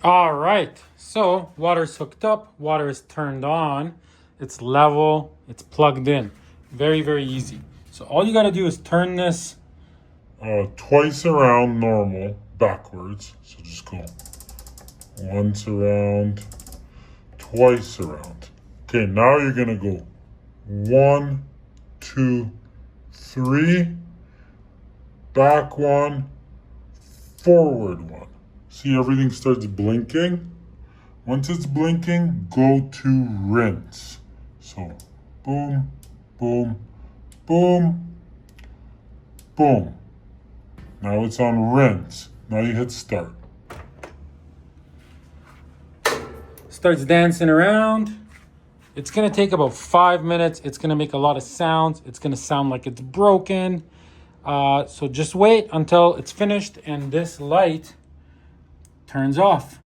All right, so water's hooked up, water is turned on, it's level, it's plugged in. Very, very easy. So all you gotta do is turn this twice around normal, backwards. So just go once around, twice around. Okay, now you're gonna go 1, 2, 3, back 1, forward 1. See, everything starts blinking. Once it's blinking, go to rinse. So, boom, boom, boom, boom. Now it's on rinse. Now you hit start. Starts dancing around. It's gonna take about 5 minutes. It's gonna make a lot of sounds. It's gonna sound like it's broken. So just wait until it's finished and this light turns off.